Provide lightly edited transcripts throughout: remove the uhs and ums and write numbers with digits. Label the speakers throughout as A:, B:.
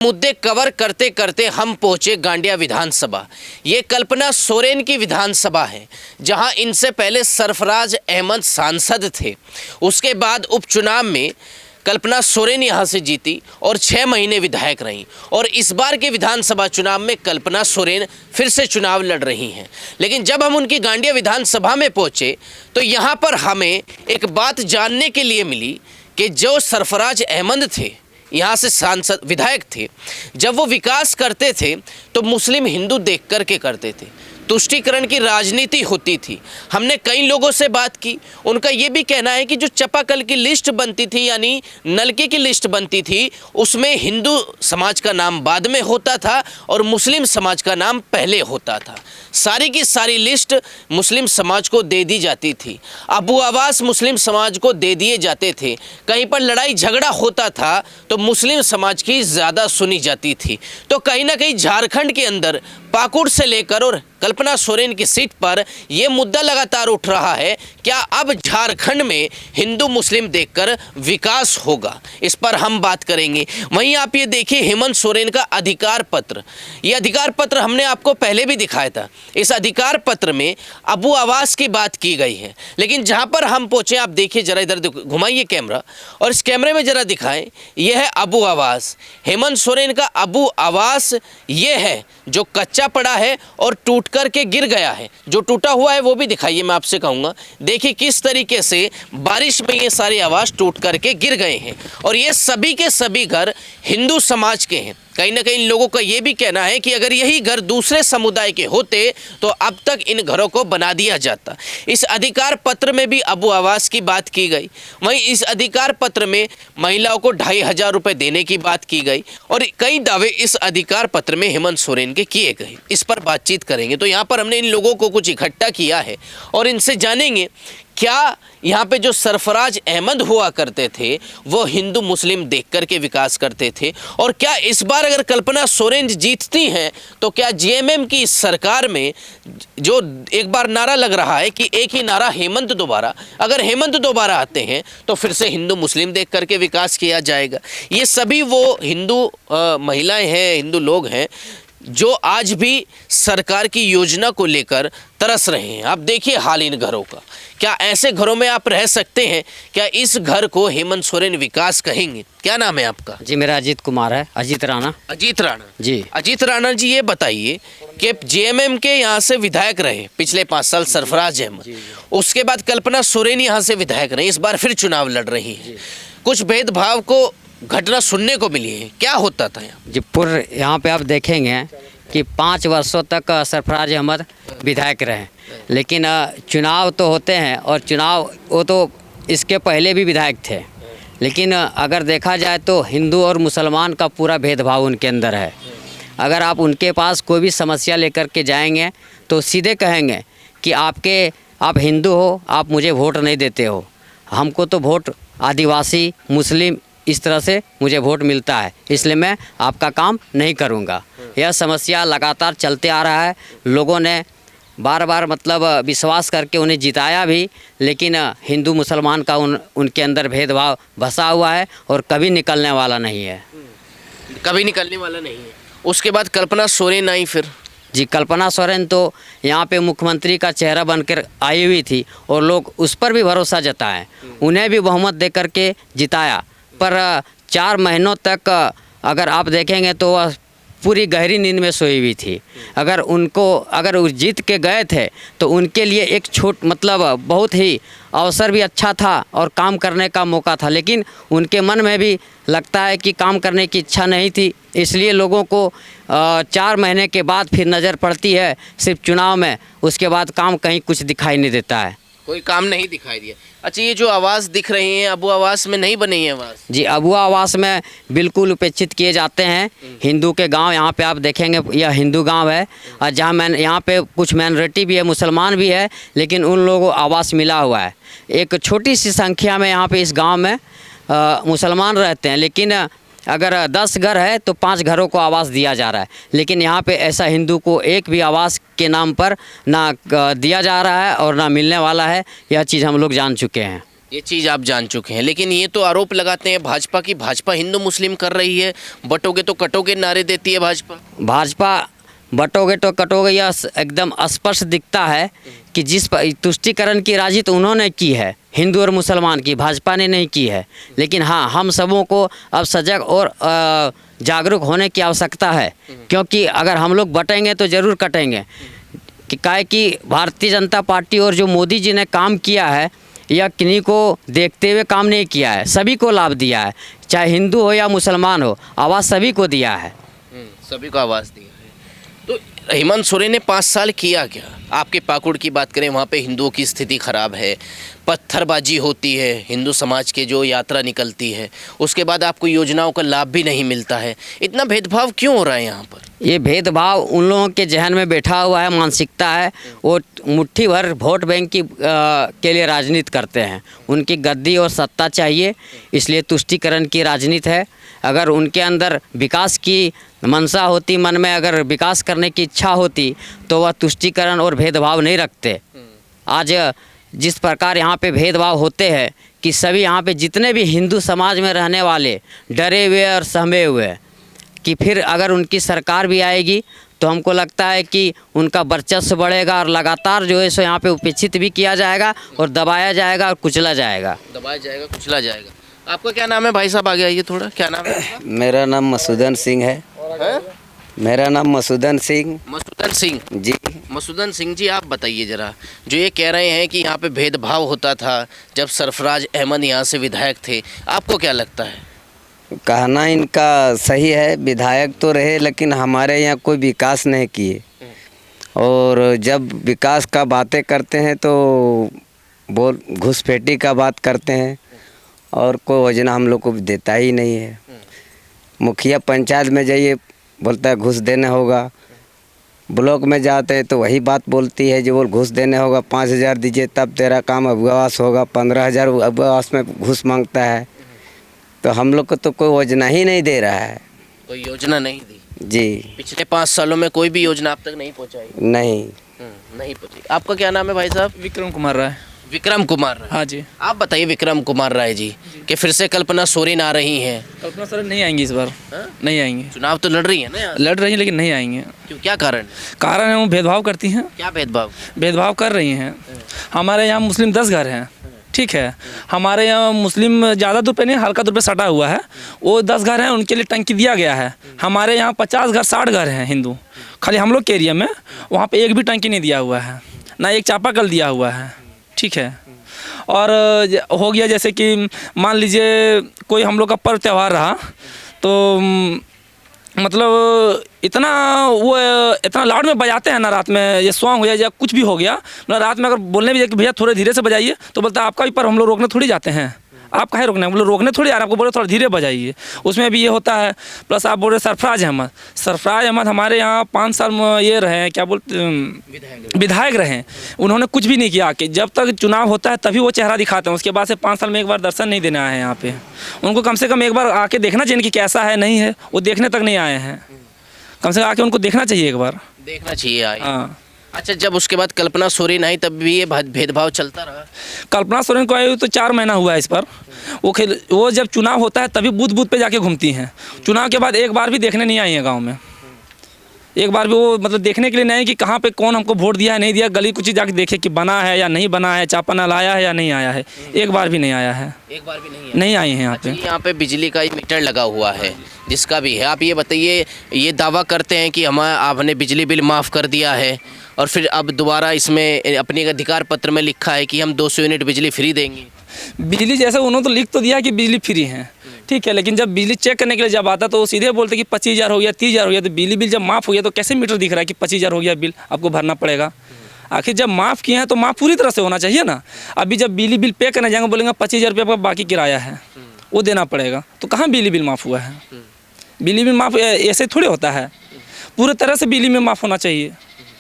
A: मुद्दे कवर करते करते हम पहुंचे गांडिया विधानसभा। ये कल्पना सोरेन की विधानसभा है, जहां इनसे पहले सरफराज अहमद सांसद थे। उसके बाद उपचुनाव में कल्पना सोरेन यहां से जीती और 6 महीने विधायक रहीं, और इस बार के विधानसभा चुनाव में कल्पना सोरेन फिर से चुनाव लड़ रही हैं। लेकिन जब हम उनकी गांडिया विधानसभा में पहुंचे तो यहां पर हमें एक बात जानने के लिए मिली कि जो सरफराज अहमद थे, यहाँ से सांसद विधायक थे, जब वो विकास करते थे तो मुस्लिम हिंदू देख कर के करते थे। तुष्टीकरण की राजनीति होती थी। हमने कई लोगों से बात की, उनका ये भी कहना है कि जो चापाकल की लिस्ट बनती थी, यानी नलके की लिस्ट बनती थी, उसमें हिंदू समाज का नाम बाद में होता था और मुस्लिम समाज का नाम पहले होता था। सारी की सारी लिस्ट मुस्लिम समाज को दे दी जाती थी। अबू आवास मुस्लिम समाज को दे दिए जाते थे। कहीं पर लड़ाई झगड़ा होता था तो मुस्लिम समाज की ज़्यादा सुनी जाती थी। तो कहीं ना कहीं झारखंड के अंदर पाकुड़ से लेकर और कल्पना सोरेन की सीट पर यह मुद्दा लगातार उठ रहा है, क्या अब झारखंड में हिंदू मुस्लिम देखकर विकास होगा? इस पर हम बात करेंगे। वहीं आप ये देखिए हेमंत सोरेन का अधिकार पत्र। ये अधिकार पत्र हमने आपको पहले भी दिखाया था। इस अधिकार पत्र में अबू आवास की बात की गई है, लेकिन जहां पर हम पहुंचे, आप देखिए जरा, इधर घुमाइए कैमरा और इस कैमरे में जरा दिखाएं। यह है अबू आवास, हेमंत सोरेन का अबू आवास। ये है जो कच्चा पड़ा है और टूट करके गिर गया है। जो टूटा हुआ है वो भी दिखाइए, मैं आपसे कहूँगा। देखिए किस तरीके से बारिश में ये सारे आवास टूट करके गिर गए हैं, और ये सभी के सभी घर हिंदू समाज के हैं। कहीं ना कहीं लोगों का ये भी कहना है कि अगर यही घर दूसरे समुदाय के होते तो अब तक इन घरों को बना दिया जाता। इस अधिकार पत्र में भी अबू आवास की बात की गई। वहीं इस अधिकार पत्र में महिलाओं को 2500 रुपये देने की बात की गई, और कई दावे इस अधिकार पत्र में हेमंत सोरेन के किए गए। इस पर बातचीत करेंगे। तो यहाँ पर हमने इन लोगों को कुछ इकट्ठा किया है और इनसे जानेंगे क्या यहाँ पे जो सरफराज अहमद हुआ करते थे वो हिंदू मुस्लिम देख कर के विकास करते थे, और क्या इस बार अगर कल्पना सोरेन जीतती हैं तो क्या जेएमएम की इस सरकार में जो एक बार नारा लग रहा है कि एक ही नारा हेमंत दोबारा, अगर हेमंत दोबारा आते हैं तो फिर से हिंदू मुस्लिम देख करके विकास किया जाएगा? ये सभी वो हिंदू महिलाएं हैं, हिंदू लोग हैं जो आज भी सरकार की योजना को लेकर तरस रहे हैं। आप देखिए हाल इन घरों का। क्या ऐसे घरों में आप रह सकते हैं? क्या इस घर को हेमंत सोरेन विकास कहेंगे? क्या नाम है आपका?
B: जी मेरा अजीत कुमार है। अजीत राणा।
A: अजीत राणा
B: जी।
A: अजीत राणा जी, ये बताइए कि जेएमएम के यहाँ से विधायक रहे पिछले 5 साल सरफराज अहमद, उसके बाद कल्पना सोरेन यहाँ से विधायक रहे, इस बार फिर चुनाव लड़ रही है। कुछ भेदभाव को घटना सुनने को मिली है, क्या होता था यहाँ?
B: जी पूर्व यहाँ पे आप देखेंगे कि 5 वर्षों तक सरफराज अहमद विधायक रहे, लेकिन चुनाव तो होते हैं, और चुनाव वो तो इसके पहले भी विधायक थे, लेकिन अगर देखा जाए तो हिंदू और मुसलमान का पूरा भेदभाव उनके अंदर है। अगर आप उनके पास कोई भी समस्या लेकर के जाएंगे तो सीधे कहेंगे कि आप हिंदू हो, आप मुझे वोट नहीं देते हो, हमको तो वोट आदिवासी मुस्लिम इस तरह से मुझे वोट मिलता है, इसलिए मैं आपका काम नहीं करूंगा। यह समस्या लगातार चलते आ रहा है। लोगों ने बार बार मतलब विश्वास करके उन्हें जिताया भी, लेकिन हिंदू मुसलमान का उनके अंदर भेदभाव बसा हुआ है और कभी निकलने वाला नहीं है।
A: कभी निकलने वाला नहीं है। उसके बाद कल्पना सोरेन आई फिर।
B: जी कल्पना सोरेन तो यहाँ पे मुख्यमंत्री का चेहरा बनकर आई हुई थी, और लोग उस पर भी भरोसा जताएं, उन्हें भी बहुमत दे करके जिताया। पर 4 महीनों तक अगर आप देखेंगे तो वह पूरी गहरी नींद में सोई हुई थी। अगर वो जीत के गए थे तो उनके लिए एक मतलब बहुत ही अवसर भी अच्छा था और काम करने का मौका था, लेकिन उनके मन में भी लगता है कि काम करने की इच्छा नहीं थी। इसलिए लोगों को 4 महीने के बाद फिर नज़र पड़ती है सिर्फ चुनाव में, उसके बाद काम कहीं कुछ दिखाई नहीं देता है।
A: कोई काम नहीं दिखाई दिया। अच्छा, ये जो आवास दिख रही हैं अबू आवास में नहीं बनी है आवास?
B: जी अबू आवास में बिल्कुल उपेक्षित किए जाते हैं हिंदू के गांव। यहाँ पे आप देखेंगे यह हिंदू गांव है, और जहाँ यहाँ पे कुछ माइनॉरिटी भी है, मुसलमान भी है, लेकिन उन लोगों को आवास मिला हुआ है। एक छोटी सी संख्या में यहाँ पे इस गाँव में मुसलमान रहते हैं, लेकिन अगर 10 घर है तो 5 घरों को आवास दिया जा रहा है, लेकिन यहाँ पे ऐसा हिंदू को एक भी आवास के नाम पर ना दिया जा रहा है और ना मिलने वाला है। यह चीज़ हम लोग जान चुके हैं।
A: ये चीज़ आप जान चुके हैं, लेकिन ये तो आरोप लगाते हैं भाजपा की भाजपा हिंदू मुस्लिम कर रही है, बटोगे तो कटोगे नारे देती है
B: भाजपा बटोगे तो कटोगे, यह एकदम स्पष्ट दिखता है कि जिस तुष्टीकरण की राजनीति उन्होंने की है हिंदू और मुसलमान की, भाजपा ने नहीं की है। लेकिन हाँ, हम सबों को अब सजग और जागरूक होने की आवश्यकता है, क्योंकि अगर हम लोग बटेंगे तो ज़रूर कटेंगे। कि भारतीय जनता पार्टी और जो मोदी जी ने काम किया है, यह किन्हीं को देखते हुए काम नहीं किया है, सभी को लाभ दिया है, चाहे हिंदू हो या मुसलमान हो, आवाज़ सभी को दिया है।
A: सभी को आवाज़ दी है। तो हेमंत सोरेन ने 5 साल किया क्या? आपके पाकुड़ की बात करें, वहाँ पे हिंदुओं की स्थिति ख़राब है, पत्थरबाजी होती है, हिंदू समाज के जो यात्रा निकलती है, उसके बाद आपको योजनाओं का लाभ भी नहीं मिलता है। इतना भेदभाव क्यों हो रहा है यहाँ पर?
B: ये भेदभाव उन लोगों के जहन में बैठा हुआ है, मानसिकता है। वो मुट्ठी भर वोट बैंक के लिए राजनीति करते हैं, उनकी गद्दी और सत्ता चाहिए, इसलिए तुष्टीकरण की राजनीति है। अगर उनके अंदर विकास की मंशा होती, मन में अगर विकास करने की इच्छा होती, तो वह तुष्टीकरण और भेदभाव नहीं रखते। आज जिस प्रकार यहाँ पे भेदभाव होते हैं कि सभी यहाँ पे जितने भी हिंदू समाज में रहने वाले डरे हुए और सहमे हुए कि फिर अगर उनकी सरकार भी आएगी तो हमको लगता है कि उनका वर्चस्व बढ़ेगा और लगातार जो है सो यहाँ पे उपेक्षित भी किया जाएगा और दबाया जाएगा और कुचला जाएगा।
A: दबाया जाएगा, कुचला जाएगा। आपका क्या नाम है भाई साहब? आगे आइए थोड़ा। क्या नाम है?
C: मेरा नाम मसूदन सिंह है। मेरा नाम मसूदन सिंह।
A: मसूदन सिंह
C: जी।
A: मसूदन सिंह जी, आप बताइए ज़रा, जो ये कह रहे हैं कि यहाँ पे भेदभाव होता था जब सरफराज अहमद यहाँ से विधायक थे, आपको क्या लगता है?
C: कहना इनका सही है, विधायक तो रहे लेकिन हमारे यहाँ कोई विकास नहीं किए, और जब विकास का बातें करते हैं तो बोल घुसपैठी का बात करते हैं, और कोई योजना हम लोग को देता ही नहीं है। मुखिया पंचायत में जाइए, बोलता है घुस देना होगा। ब्लॉक में जाते हैं तो वही बात बोलती है, जो बोल घुस देने होगा, 5,000 दीजिए तब तेरा काम अवकाश होगा, 15,000 अवकाश में घुस मांगता है। तो हम लोग को तो कोई योजना ही नहीं दे रहा है।
A: कोई योजना नहीं दी
C: जी।
A: पिछले 5 सालों में कोई भी योजना आप तक नहीं पहुँचाई?
C: नहीं।
A: नहीं पहुँची। आपका क्या नाम है भाई साहब?
D: विक्रम कुमार राय।
A: विक्रम कुमार राय।
D: हाँ जी।
A: आप बताइए विक्रम कुमार राय जी कि फिर से कल्पना सोरेन आ रही हैं।
D: कल्पना सोरेन नहीं आएंगी इस बार।
A: हाँ?
D: नहीं आएंगी।
A: चुनाव तो लड़ रही है ना यार?
D: लड़ रही हैं लेकिन नहीं आएंगे।
A: क्यों, क्या कारण?
D: कारण है वो भेदभाव करती हैं।
A: क्या भेदभाव?
D: भेदभाव कर रही हैं। हमारे यहाँ मुस्लिम 10 घर हैं, ठीक है। हमारे यहाँ मुस्लिम ज़्यादा दूर पे नहीं, हल्का दूर पे सटा हुआ है, वो 10 घर हैं, उनके लिए टंकी दिया गया है। हमारे यहाँ 50 घर 60 घर हैं हिंदू, खाली हम लोग के एरिया में, वहाँ पे एक भी टंकी नहीं दिया हुआ है, ना एक चापाकल दिया हुआ है, ठीक है। और हो गया जैसे कि मान लीजिए कोई हम लोग का पर्व त्यौहार रहा तो मतलब इतना लाउड में बजाते हैं ना, रात में ये सॉन्ग हो जाए या कुछ भी हो गया, मतलब रात में अगर बोलने भी जाए कि भैया थोड़े धीरे से बजाइए तो बोलता है आपका भी पर्व हम लोग रोकने थोड़ी जाते हैं, आप काहे रोकने, मतलब रोकने थोड़ी आ रहे हैं, आपको बोले थोड़ा धीरे बजाइए। उसमें भी ये होता है। प्लस आप बोल रहे सरफराज अहमद हमारे यहाँ 5 साल में ये रहे हैं, क्या बोलते विधायक रहे हैं, उन्होंने कुछ भी नहीं किया आके। जब तक चुनाव होता है तभी वो चेहरा दिखाते हैं, उसके बाद से 5 साल में एक बार दर्शन नहीं देने आए हैं यहाँ पे। उनको कम से कम एक बार आके देखना चाहिए कि कैसा है नहीं है, वो देखने तक नहीं आए हैं। कम से कम आके उनको देखना चाहिए, एक बार
A: देखना चाहिए आए।
D: हाँ।
A: अच्छा, जब उसके बाद कल्पना सोरेन आई तब भी ये भेदभाव चलता रहा?
D: कल्पना सोरेन को आई तो 4 महीना हुआ है इस पर। वो जब चुनाव होता है तभी बूथ बूथ पे जाके घूमती हैं। चुनाव के बाद एक बार भी देखने नहीं आई है गांव में, एक बार भी वो मतलब देखने के लिए नहीं आई कि कहाँ पे कौन हमको वोट दिया है नहीं दिया, गली कुछ जाके देखे कि बना है या नहीं बना है, चापा नल आया है या नहीं आया है, एक बार भी नहीं आया है।
A: एक बार भी
D: नहीं आई है यहाँ पे।
A: यहाँ पे बिजली का मीटर लगा हुआ है जिसका भी है, आप ये बताइए, ये दावा करते हैं कि आपने बिजली बिल माफ़ कर दिया है और फिर अब दोबारा इसमें अपने अधिकार पत्र में लिखा है कि हम 200 यूनिट बिजली फ्री देंगे।
D: बिजली जैसे उन्होंने तो लिख तो दिया कि बिजली फ्री है, ठीक है, लेकिन जब बिजली चेक करने के लिए जब आता तो वो सीधे बोलते कि 25,000 हो गया, 30,000 हो गया। तो बिजली बिल जब माफ़ हो गया तो कैसे मीटर दिख रहा है कि 25,000 हो गया बिल आपको भरना पड़ेगा? आखिर जब माफ़ किए हैं तो माफ़ पूरी तरह से होना चाहिए ना। अभी जब बिजली बिल पे करने जाएंगे बोलेंगे 25,000 रुपये आपका बाकी किराया है, वो देना पड़ेगा, तो कहाँ बिजली बिल माफ़ हुआ है? बिजली बिल माफ़ ऐसे थोड़े होता है, पूरे तरह से बिजली में माफ़ होना चाहिए।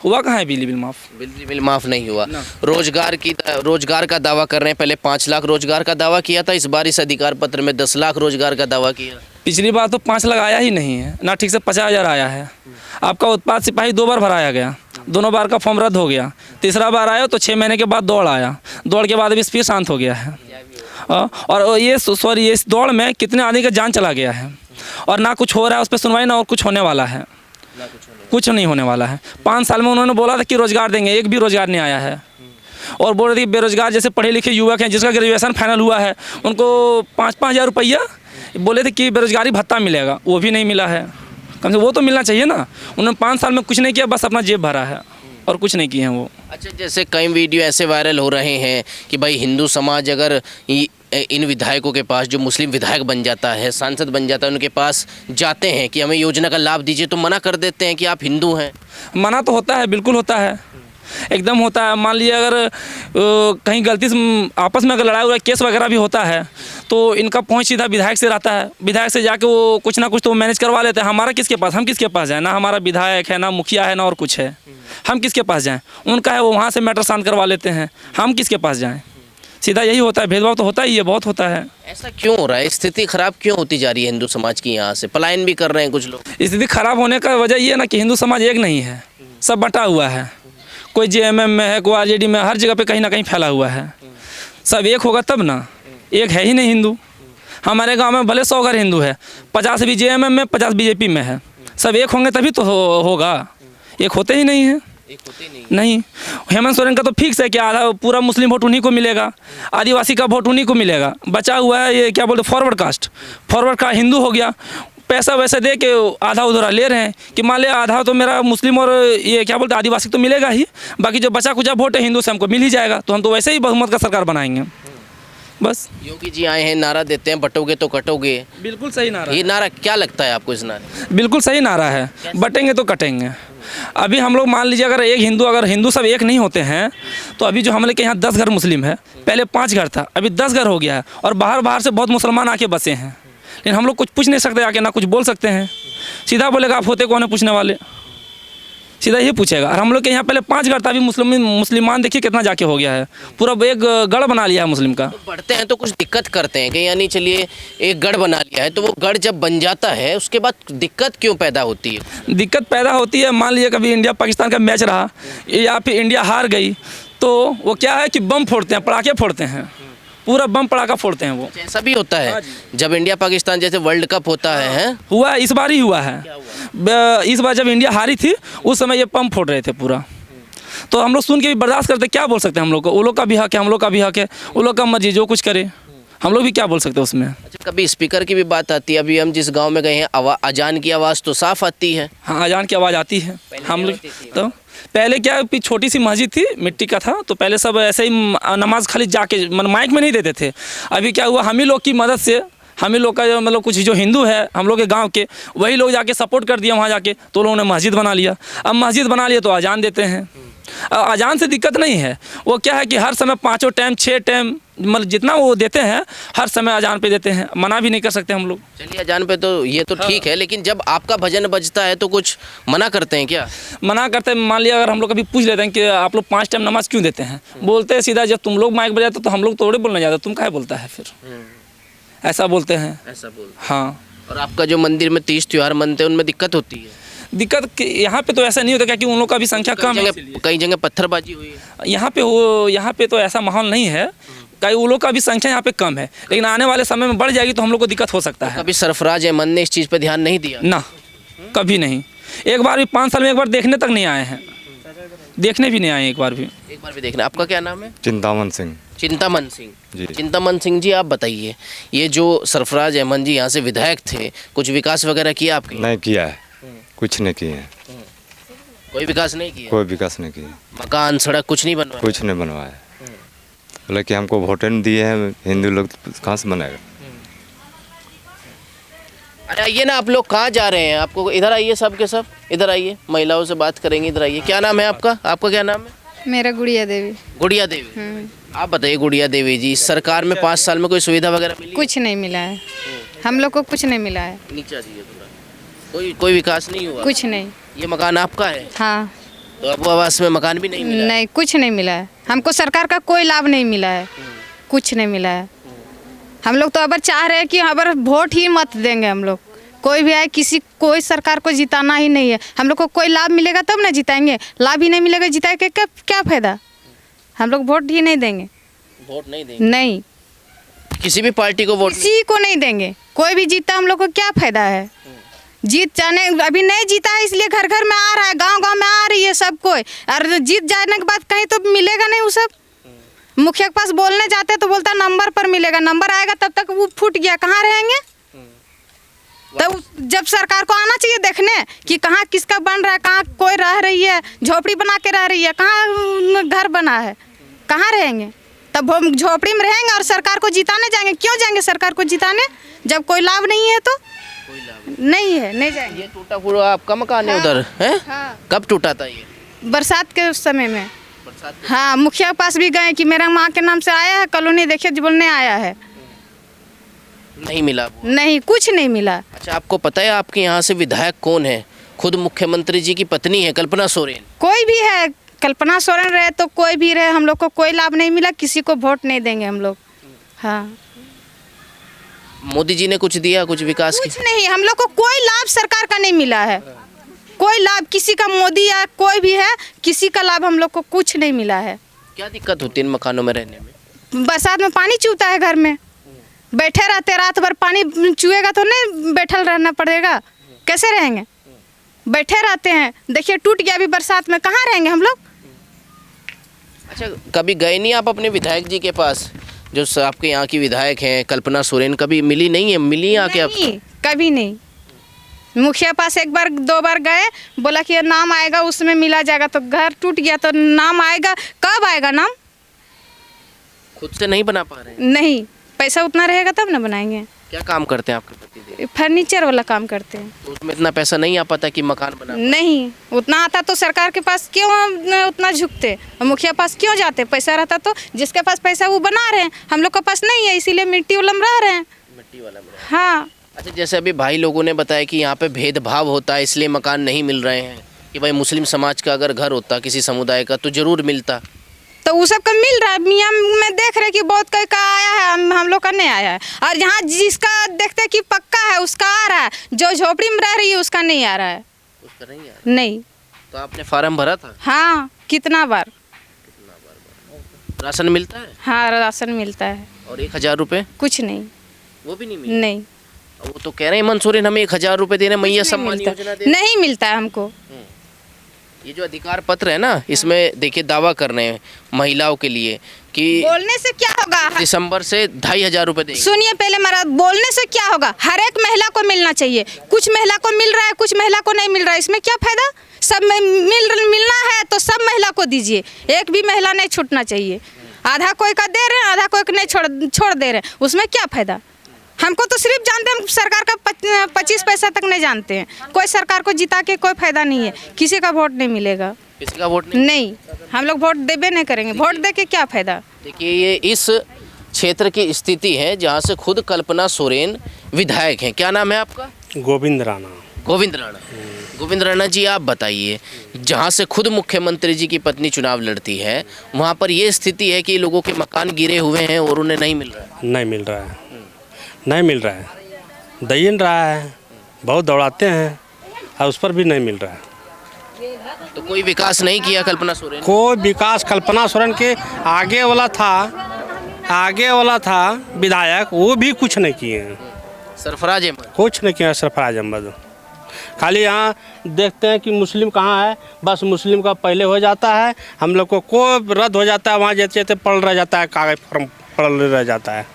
D: हुआ कहाँ है बिजली बिल माफ़? बिजली
A: बिल माफ़ नहीं हुआ। रोजगार का दावा कर रहे हैं, पहले 5 लाख रोजगार का दावा किया था, इस बार इस अधिकार पत्र में 10 लाख रोजगार का दावा किया।
D: पिछली बार तो 5 लाख आया ही नहीं है ना, ठीक से 50,000 आया है। आपका उत्पाद सिपाही 2 बार भराया गया, दोनों बार का फॉर्म रद्द हो गया। तीसरा बार आया तो 6 महीने के बाद दौड़ आया, दौड़ के बाद अभी फिर शांत हो गया है। और ये सॉरी इस दौड़ में कितने आदमी का जान चला गया है और ना कुछ हो रहा है उस पर सुनवाई, ना और कुछ होने वाला है, कुछ नहीं होने वाला है। 5 साल में उन्होंने बोला था कि रोज़गार देंगे, एक भी रोज़गार नहीं आया है। और बोल रही थी बेरोजगार जैसे पढ़े लिखे युवक हैं जिसका ग्रेजुएशन फाइनल हुआ है उनको 5-5 हज़ार रुपया बोले थे कि बेरोजगारी भत्ता मिलेगा, वो भी नहीं मिला है। कम से वो तो मिलना चाहिए ना। उन्होंने 5 साल में कुछ नहीं किया, बस अपना जेब भरा है और कुछ नहीं किए हैं वो।
A: अच्छा, जैसे कई वीडियो ऐसे वायरल हो रहे हैं कि भाई हिंदू समाज अगर इन विधायकों के पास, जो मुस्लिम विधायक बन जाता है, सांसद बन जाता है, उनके पास जाते हैं कि हमें योजना का लाभ दीजिए, तो मना कर देते हैं कि आप हिंदू हैं।
D: मना तो होता है, बिल्कुल होता है, एकदम होता है। मान लीजिए अगर कहीं गलती से आपस में अगर लड़ाई हुआ केस वगैरह भी होता है तो इनका पहुंच सीधा विधायक से रहता है। विधायक से जाके वो कुछ ना कुछ तो मैनेज करवा लेते हैं। हमारा किसके पास, हम किसके पास जाएँ? ना हमारा विधायक है, ना मुखिया है, ना और कुछ है। हम किसके पास जाएँ? उनका है, वो वहाँ से मैटर शांत करवा लेते हैं। हम किसके पास जाएँ? सीधा यही होता है। भेदभाव तो होता ही है, बहुत होता है।
A: ऐसा क्यों हो रहा है? स्थिति खराब क्यों होती जा रही है हिंदू समाज की? यहाँ से पलायन भी कर रहे हैं कुछ लोग।
D: स्थिति खराब होने का वजह ये है ना कि हिंदू समाज एक नहीं है, सब बटा हुआ है। कोई JMM में है, कोई RJD में, हर जगह पे कहीं ना कहीं फैला हुआ है। सब एक होगा तब ना, एक है ही नहीं हिंदू। हमारे गांव में भले 100 घर हिंदू है, 50 भी JMM में, 50 BJP में है। सब एक होंगे तभी तो होगा, एक होते ही नहीं है। नहीं। हेमंत सोरेन का तो फिक्स है कि आधा पूरा मुस्लिम वोट उन्हीं को मिलेगा, आदिवासी का वोट उन्हीं को मिलेगा। बचा हुआ है ये क्या बोलते फॉरवर्ड कास्ट, फॉरवर्ड का हिंदू हो गया। पैसा वैसे दे के आधा उधरा ले रहे हैं कि मान लिया आधा तो मेरा मुस्लिम और ये क्या बोलते आदिवासी तो मिलेगा ही, बाकी जो बचा कुचा वोट है हिंदू से हमको मिल ही जाएगा, तो हम तो वैसे ही बहुमत का सरकार बनाएंगे। बस
A: योगी जी आए हैं, नारा देते हैं बटोगे तो कटोगे।
D: बिल्कुल सही नारा।
A: ये नारा क्या लगता है आपको? इस नारे
D: बिल्कुल सही नारा है, बटेंगे तो कटेंगे। अभी हम लोग मान लीजिए अगर हिंदू सब एक नहीं होते हैं तो अभी जो हमारे के यहाँ 10 घर मुस्लिम है, पहले 5 घर था, अभी 10 घर हो गया है। और बाहर से बहुत मुसलमान आके बसे हैं, लेकिन हम लोग कुछ पूछ नहीं सकते आके, ना कुछ बोल सकते हैं। सीधा बोलेगा आप होते कौन है पूछने वाले, सीधा ये पूछेगा। और हम लोग के यहाँ पहले 5 घर था, अभी मुसलमान देखिए कितना जाके हो गया है, पूरा एक गढ़ बना लिया है मुस्लिम का।
A: तो बढ़ते हैं तो कुछ दिक्कत करते हैं कि यानी चलिए एक गढ़ बना लिया है, तो वो गढ़ जब बन जाता है उसके बाद दिक्कत क्यों पैदा होती है?
D: दिक्कत पैदा होती है, मान लीजिए कभी इंडिया पाकिस्तान का मैच रहा या फिर इंडिया हार गई तो वो क्या है कि बम फोड़ते हैं, पटाखे फोड़ते हैं, पूरा बम पटाखा फोड़ते हैं वो।
A: ऐसा भी होता है जब इंडिया पाकिस्तान जैसे वर्ल्ड कप होता है?
D: हुआ, इस बार ही हुआ है। इस बार जब इंडिया हारी थी उस समय ये बम फोड़ रहे थे पूरा, तो हम लोग सुन के भी बर्दाश्त करते, क्या बोल सकते हैं हम लोग को? वो लोग का भी हक है, हम लोग का भी हक है, वो लोग का मर्जी जो कुछ करे, हम लोग भी क्या बोल सकते हैं उसमें।
A: अच्छा, कभी स्पीकर की भी बात आती है? अभी हम जिस गांव में गए हैं अजान की आवाज़ तो साफ आती है।
D: हाँ, अजान की आवाज़ आती है। हम लोग तो पहले क्या छोटी सी मस्जिद थी, मिट्टी का था, तो पहले सब ऐसे ही नमाज खाली जाके माइक में नहीं देते थे। अभी क्या हुआ, हम ही लोग की मदद से, हम ही लोग का मतलब कुछ जो हिंदू है हम लोग के गांव के, वही लोग जाके सपोर्ट कर दिया वहाँ जाके, तो लोगों ने मस्जिद बना लिया। अब मस्जिद बना लिया तो अजान देते हैं। अजान से दिक्कत नहीं है, वो क्या है कि हर समय 5 टाइम 6 टाइम मतलब जितना वो देते हैं हर समय अजान पे देते हैं, मना भी नहीं कर सकते हम लोग।
A: चलिए अजान पे तो ये तो ठीक है, लेकिन जब आपका भजन बजता है तो कुछ मना करते हैं क्या?
D: मना करते हैं। मान लिया अगर हम लोग कभी पूछ लेते हैं कि आप लोग 5 टाइम नमाज क्यों देते हैं, बोलते हैं सीधा जब तुम लोग माइक बजाते तो हम लोग थोड़े बोलने जाते, तुम काहे बोलता है फिर, ऐसा बोलते हैं।
A: ऐसा बोल।
D: हाँ।
A: और आपका जो मंदिर में 30 त्योहार मनते हैं उनमें दिक्कत होती है?
D: दिक्कत यहाँ पे तो ऐसा नहीं होता क्योंकि उन लोग का भी संख्या कम है।
A: कई जगह पत्थरबाजी हुई है।
D: यहाँ पे तो ऐसा माहौल नहीं है, कई उन लोग का भी संख्या यहाँ पे कम है, लेकिन आने वाले समय में बढ़ जाएगी तो हम लोग को दिक्कत हो सकता है।
A: कभी सरफराज अहमद ने इस चीज़ पे ध्यान नहीं दिया?
D: ना, कभी नहीं। एक बार भी 5 साल में एक बार देखने तक नहीं आए हैं, देखने भी नहीं आए एक बार भी
A: देखना। आपका क्या नाम है?
E: चिंतामन सिंह।
A: चिंतामन सिंह
E: जी।
A: चिंतामन सिंह जी, आप बताइए, ये जो सरफराज अहमद जी यहाँ से विधायक थे, कुछ विकास वगैरह किया आपके?
E: नहीं किया है, कुछ नहीं किए हैं।
A: कोई विकास नहीं किया?
E: कोई विकास नहीं किया,
A: मकान सड़क कुछ नहीं बनवाया?
E: कुछ नहीं बनवाया। बोले कि हमको वोट नहीं दिए हैं हिंदू लोग, कहाँ से बनाएगा।
A: अरे आइए ना, आप लोग कहाँ जा रहे हैं? आपको इधर आइए, सब के सब इधर आइए, महिलाओं से बात करेंगे। इधर आइए, क्या नाम है आपका? आपका क्या नाम है?
F: मेरा गुड़िया देवी।
A: गुड़िया देवी। आप बताइए गुड़िया देवी जी, सरकार में 5 साल में कोई सुविधा वगैरह मिली?
F: कुछ नहीं मिला है, हम लोग को कुछ नहीं मिला है।
A: नीचा दिए थोड़ा। कोई विकास नहीं हुआ?
F: कुछ नहीं।
A: ये मकान आपका है?
F: हाँ।
A: तो आपको आवास में मकान भी नहीं मिला?
F: नहीं, कुछ नहीं मिला है, हमको सरकार का कोई लाभ नहीं मिला है, कुछ नहीं मिला है। हम लोग तो अब चाह रहे हैं कि अगर वोट ही मत देंगे हम लोग, कोई भी आए, कोई सरकार को जिताना ही नहीं है। हम लोग को कोई लाभ मिलेगा तब ना जिताएंगे, लाभ ही नहीं मिलेगा जिता के क्या फायदा। हम लोग वोट ही नहीं देंगे।
A: वोट नहीं देंगे?
F: नहीं।
A: किसी भी पार्टी को वोट
F: किसी को नहीं देंगे, कोई भी जीता हम लोग को क्या फायदा है। जीत जाने, अभी नहीं जीता है इसलिए घर घर में आ रहा है, गांव गांव में आ रही है सब कोई, और जीत जाने के बाद कहीं तो मिलेगा नहीं वो सब। मुखिया के पास बोलने जाते तो बोलता नंबर पर मिलेगा, नंबर आएगा तब तक वो फूट गया, कहाँ रहेंगे। तब जब सरकार को आना चाहिए देखने कि कहाँ किसका बन रहा है, कहाँ कोई रह रही है, झोपड़ी बना के रह रही है, कहाँ घर बना है, कहाँ रहेंगे। तब हम झोपड़ी में रहेंगे और सरकार को जिताने जाएंगे। क्यों जाएंगे सरकार को जिताने जब कोई लाभ नहीं है तो? नहीं है, नहीं जाएंगे।
A: ये टूटा फूटा आपका मकान है उधर है?
F: हाँ।
A: कब टूटा था ये?
F: बरसात के समय में।
A: बरसात में?
F: हाँ, मुखिया के पास भी गए कि मेरा माँ के नाम से आया है कॉलोनी, देखिए जी बोलने आया है,
A: नहीं मिला वो।
F: नहीं कुछ नहीं मिला।
A: अच्छा, आपको पता है आपके यहाँ से विधायक कौन है? खुद मुख्यमंत्री जी की पत्नी है कल्पना सोरेन।
F: कोई भी है, कल्पना सोरेन रहे तो कोई भी रहे, हम लोग को कोई लाभ नहीं मिला, किसी को वोट नहीं देंगे हम लोग। हाँ,
A: मोदी जी ने कुछ दिया, कुछ विकास की?
F: कुछ नहीं, हम लोग को कोई लाभ सरकार का नहीं मिला है, कोई लाभ किसी का, मोदी या कोई भी है, किसी का लाभ हम लोग को कुछ नहीं मिला है।
A: क्या दिक्कत होती है इन मकानों में रहने में?
F: बरसात में पानी चूता है घर में, बैठे रहते रात भर, पानी चुएगा तो नहीं बैठल रहना पड़ेगा, कैसे रहेंगे, बैठे रहते हैं। देखिए टूट गया अभी बरसात में, कहाँ रहेंगे हम लोग।
A: अच्छा, कभी गए नहीं आप अपने विधायक जी के पास, जो आपके यहाँ की विधायक हैं कल्पना सोरेन? कभी मिली नहीं है? मिली आके आप?
F: नहीं, कभी नहीं। मुखिया पास एक बार दो बार गए, बोला कि नाम आएगा उसमें मिला जाएगा, तो घर टूट गया तो नाम आएगा, कब आएगा नाम?
A: खुद से नहीं बना पा रहे हैं?
F: नहीं, पैसा उतना रहेगा तब ना बनाएंगे।
A: क्या काम करते हैं आपके पति?
F: फर्नीचर वाला काम करते हैं।
A: तो उसमें इतना पैसा नहीं आ पाता कि मकान बना?
F: नहीं, उतना आता तो सरकार के पास क्यों उतना झुकते, मुखिया पास क्यों जाते? पैसा रहता तो जिसके पास पैसा वो बना रहे हैं, हम लोग के पास नहीं है इसीलिए मिट्टी वाला में रह रहे हैं।
A: मिट्टी वाला में?
F: हाँ।
A: अच्छा, जैसे अभी भाई लोगों ने बताया कि यहाँ पे भेदभाव होता है इसलिए मकान नहीं मिल रहे हैं, कि भाई मुस्लिम समाज का अगर घर होता किसी समुदाय का तो जरूर मिलता।
F: तो वो सब का मिल रहा है, मियाँ में देख रहे कि बहुत कोई का आया है, हम लोग का नहीं आया है, और यहाँ जिसका देखते कि पक्का है उसका आ रहा है, जो झोपड़ी में रह रही है उसका नहीं आ रहा है।
A: उसका नहीं आ रहा?
F: नहीं।
A: तो आपने फार्म भरा था?
F: हाँ, कितना बार।
A: राशन मिलता है?
F: हाँ, राशन मिलता है।
A: और 1000 रुपये?
F: कुछ नहीं।
A: वो भी नहीं मिलता?
F: नहीं,
A: वो तो कह रहे हैं हेमंत सोरेन हमें 1000 रुपये दे रहे हैं, मैया सम्मान योजना दे।
F: नहीं मिलता है हमको।
A: ये जो अधिकार पत्र है ना, इसमें देखिए दावा कर रहे हैं महिलाओं के लिए कि
F: बोलने से क्या होगा,
A: दिसंबर से 2500 रुपये देंगे।
F: सुनिए पहले महाराज, बोलने से क्या होगा, हर एक महिला को मिलना चाहिए। कुछ महिला को मिल रहा है, कुछ महिला को नहीं मिल रहा है, इसमें क्या फायदा? सब में मिलना है तो सब महिला को दीजिए, एक भी महिला नहीं छूटना चाहिए। आधा कोई का दे रहे हैं, आधा कोई का नहीं छोड़ दे रहे हैं, उसमें क्या फायदा? हमको तो सिर्फ जानते हैं सरकार का 25 पैसा तक नहीं जानते हैं। कोई सरकार को जिता के कोई फायदा नहीं है, किसी का वोट नहीं मिलेगा।
A: किसी का वोट नहीं?
F: नहीं, हम लोग वोट देबे नहीं करेंगे, वोट दे के क्या फायदा।
A: देखिए, ये इस क्षेत्र की स्थिति है जहाँ से खुद कल्पना सोरेन विधायक हैं। क्या नाम है आपका?
G: गोविंद राणा।
A: गोविंद राणा। गोविंद राणा जी, आप बताइए, जहाँ से खुद मुख्यमंत्री जी की पत्नी चुनाव लड़ती है, वहाँ पर ये स्थिति है कि लोगों के मकान गिरे हुए हैं और उन्हें नहीं मिल रहा है।
G: नहीं मिल रहा है, नहीं मिल रहा है, दे ही नहीं रहा है, बहुत दौड़ाते हैं और उस पर भी नहीं मिल रहा है।
A: तो कोई विकास नहीं किया कल्पना सोरेन?
G: कोई विकास कल्पना सोरेन के आगे वाला था विधायक, वो भी कुछ नहीं किए हैं।
A: सरफराज अहमद
G: कुछ नहीं किया सरफराज अहमद। खाली यहाँ देखते हैं कि मुस्लिम कहाँ है, बस मुस्लिम का पहले हो जाता है, हम लोग को कोई रद्द हो जाता है, वहाँ जैसे पड़ रह जाता है, कागज फॉर्म पड़ रह जाता है,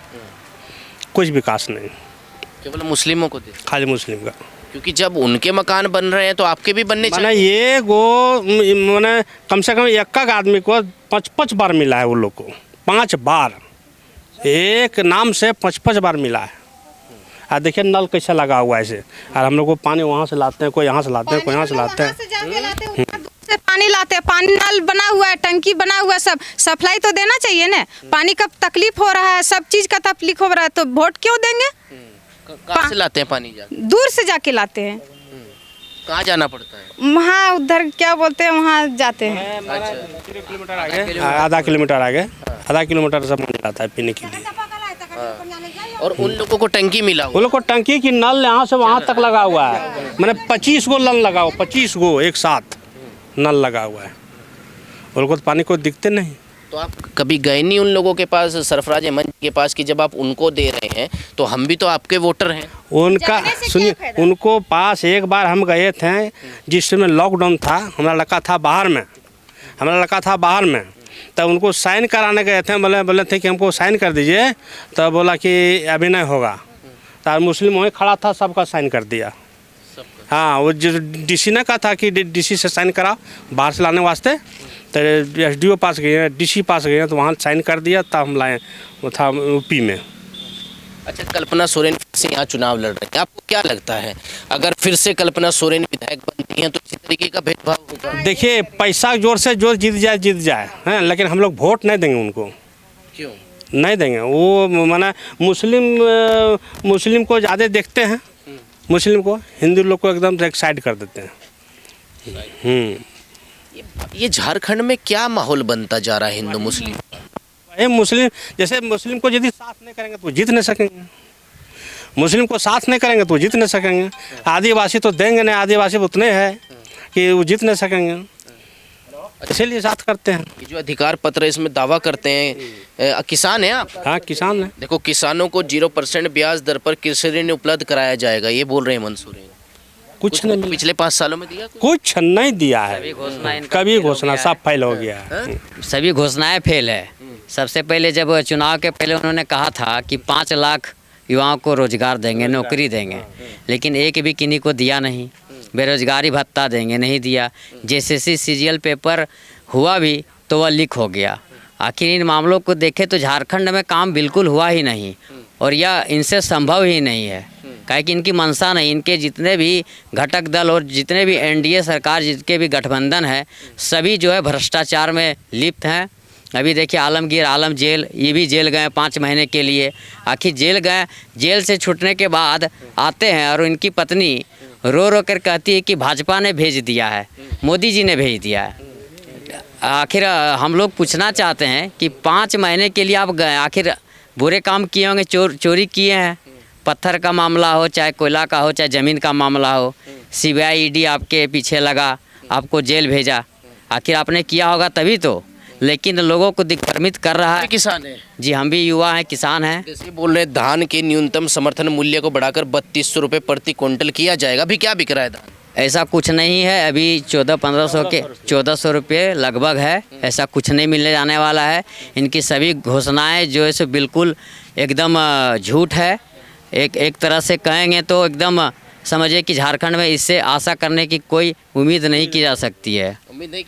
G: कुछ विकास नहीं,
A: केवल मुस्लिमों को दे,
G: खाली मुस्लिम का।
A: क्योंकि जब उनके मकान बन रहे हैं तो आपके भी बनने
G: मैंने
A: चाहिए।
G: ये मैंने कम से कम एक आदमी को 5 बार मिला है, वो लोग को 5 बार, एक नाम से 5 बार मिला है। और देखिए नल कैसा लगा हुआ है ऐसे, और हम लोग को पानी वहाँ से लाते हैं, कोई यहाँ से लाते हैं, कोई यहाँ से लाते हैं,
F: से पानी लाते हैं, पानी नल बना हुआ है, टंकी बना हुआ है, सब सप्लाई तो देना चाहिए ना। पानी का तकलीफ हो रहा है, सब चीज का तकलीफ हो रहा है, तो वोट क्यों देंगे?
A: कहाँ से लाते हैं पानी?
F: दूर से जाके लाते हैं।
A: कहाँ जाना पड़ता है?
F: वहाँ उधर क्या बोलते हैं, वहाँ जाते हैं।
G: आधा किलोमीटर से पानी लाता है पीने के लिए।
A: और उन लोगों को टंकी मिला?
G: वो लोग को टंकी की नल यहाँ से वहाँ तक लगा हुआ है, मैंने 25 गो नल लगा हुआ, 25 गो एक साथ नल लगा हुआ है। वो लोग को तो पानी को दिखते नहीं।
A: तो आप कभी गए नहीं उन लोगों के पास, सरफराज अहमद के पास, कि जब आप उनको दे रहे हैं तो हम भी तो आपके वोटर हैं?
G: उनका सुनिए, उनको पास एक बार हम गए थे जिस समय लॉकडाउन था, हमारा लड़का था बाहर में, तब उनको साइन कराने गए थे। बोले थे कि हमको साइन कर दीजिए, तब बोला कि अभी नहीं होगा। तो मुस्लिम वहीं खड़ा था, सबका साइन कर दिया। हाँ, वो जो डीसी ने कहा था कि डीसी से साइन करा बाहर से लाने वास्ते, तो एसडीओ पास गए, डीसी पास गए, तो वहाँ साइन कर दिया, तब हम लाए। वो था यूपी में।
A: अच्छा, कल्पना सोरेन फिर से यहाँ चुनाव लड़ रही है, आपको क्या लगता है अगर फिर से कल्पना सोरेन विधायक बनती हैं तो इसी तरीके का भेदभाव होगा?
G: देखिए, पैसा जोर से जो जीत जाए हैं, लेकिन हम लोग वोट नहीं देंगे उनको।
A: क्यों
G: नहीं देंगे? वो माना मुस्लिम को ज़्यादा देखते हैं, मुस्लिम को, हिंदू लोग को एकदम एक साइड कर देते हैं।
A: ये झारखंड में क्या माहौल बनता जा रहा है हिंदू मुस्लिम?
G: ये मुस्लिम, जैसे मुस्लिम को यदि साथ नहीं करेंगे तो जीत नहीं सकेंगे, मुस्लिम को साथ नहीं करेंगे तो जीत नहीं सकेंगे। आदिवासी तो देंगे नहीं, आदिवासी उतने हैं कि वो जीत नहीं सकेंगे, इसीलिए साथ करते हैं।
A: ये जो अधिकार पत्र है इसमें दावा करते हैं, किसान हैं आप?
G: हाँ, किसान है।
A: देखो, किसानों को 0% ब्याज दर पर कृषि ऋण उपलब्ध कराया जाएगा, ये बोल रहे हैं मंसूर।
G: कुछ नहीं मिला।
A: पिछले 5 सालों में दिया
G: कुछ नहीं दिया है, कभी घोषणा सब फेल हो गया है।
B: सभी घोषणाएं फेल है। सबसे पहले जब चुनाव के पहले उन्होंने कहा था कि 5 लाख युवाओं को रोजगार देंगे, नौकरी देंगे, लेकिन एक भी किन्हीं को दिया नहीं। बेरोजगारी भत्ता देंगे, नहीं दिया। जेसीसी सीजीएल पेपर हुआ भी तो वह लीक हो गया। आखिर इन मामलों को देखें तो झारखंड में काम बिल्कुल हुआ ही नहीं, और यह इनसे संभव ही नहीं है, काहे कि इनकी मंशा नहीं। इनके जितने भी घटक दल और जितने भी एनडीए सरकार, जितने भी गठबंधन है, सभी जो है भ्रष्टाचार में लिप्त हैं। अभी देखिए आलमगीर आलम जेल, ये भी जेल गए 5 महीने के लिए। आखिर जेल गए, जेल से छूटने के बाद आते हैं और इनकी पत्नी रो रो कर कहती है कि भाजपा ने भेज दिया है, मोदी जी ने भेज दिया है। आखिर हम लोग पूछना चाहते हैं कि 5 महीने के लिए आप गए, आखिर बुरे काम किए होंगे, चोरी किए हैं, पत्थर का मामला हो, चाहे कोयला का हो, चाहे ज़मीन का मामला हो, सीबीआई ईडी आपके पीछे लगा, आपको जेल भेजा, आखिर आपने किया होगा तभी तो। लेकिन लोगों को दिग्भ्रमित कर रहा है।
A: किसान है
B: जी, हम भी युवा हैं, किसान हैं।
A: जैसे बोल रहे हैं धान के न्यूनतम समर्थन मूल्य को बढ़ाकर 3200 रुपये प्रति क्विंटल किया जाएगा, अभी क्या बिक रहा है धान?
B: ऐसा कुछ नहीं है, अभी 1400 रुपये लगभग है, ऐसा कुछ नहीं मिलने जाने वाला है। इनकी सभी घोषणाएं जो है सो बिल्कुल एकदम झूठ है। एक तरह से कहेंगे तो एकदम समझिए कि झारखंड में इससे आशा करने की कोई उम्मीद नहीं की जा सकती है।
A: उम्मीद नहीं की